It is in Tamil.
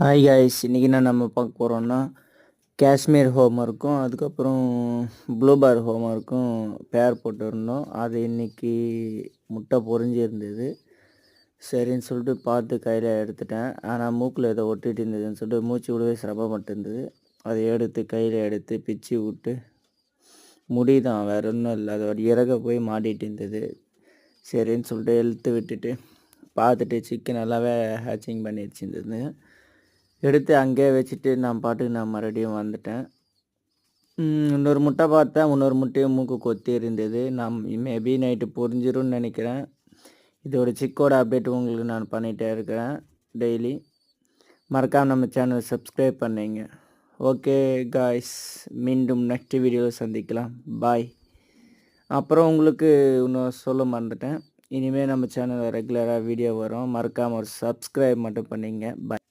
ஹாய் காய்ஸ், இன்றைக்கி நான் நம்ம பார்க்க போகிறோன்னா காஷ்மீர் ஹோம்ஒர்க்கும் அதுக்கப்புறம் ப்ளூ பார் ஹோம்ஒர்க்கும் பேர் போட்டிருந்தோம். அது இன்றைக்கி முட்டை பொரிஞ்சிருந்தது. சரின்னு சொல்லிட்டு பார்த்து கையில் எடுத்துட்டேன். ஆனால் மூக்கில் ஏதோ ஒட்டிகிட்டு இருந்ததுன்னு சொல்லிட்டு மூச்சு விடவே சிரமப்பட்டு இருந்தது. அதை எடுத்து கையில் எடுத்து பிச்சு விட்டு முடிதான் வேறு ஒன்றும் இல்லை, அதோட இறக போய் மாட்டிகிட்டு இருந்தது. சரின்னு சொல்லிட்டு இழுத்து விட்டுட்டு பார்த்துட்டு சிக்கன் நல்லாவே ஹேச்சிங் பண்ணி வச்சுருந்தது. எடுத்து அங்கேயே வச்சுட்டு நான் மறுபடியும் வந்துட்டேன். இன்னொரு முட்டை பார்த்தேன், இன்னொரு முட்டையும் மூக்கு கொத்தி இருந்தது. நான் மேபி நைட்டு புரிஞ்சிரும்னு நினைக்கிறேன். இதோட சிக்கோட அப்டேட் உங்களுக்கு நான் பண்ணிகிட்டே இருக்கிறேன் டெய்லி. மறக்காமல் நம்ம சேனலை சப்ஸ்கிரைப் பண்ணிங்க. ஓகே காய்ஸ், மீண்டும் நெக்ஸ்ட் வீடியோவில் சந்திக்கலாம். பாய். அப்புறம் உங்களுக்கு இன்னும் சொல்ல மறந்துட்டேன், இனிமேல் நம்ம சேனலில் ரெகுலராக வீடியோ வரும். மறக்காமல் ஒரு சப்ஸ்கிரைப் மட்டும் பண்ணிங்க. பாய்.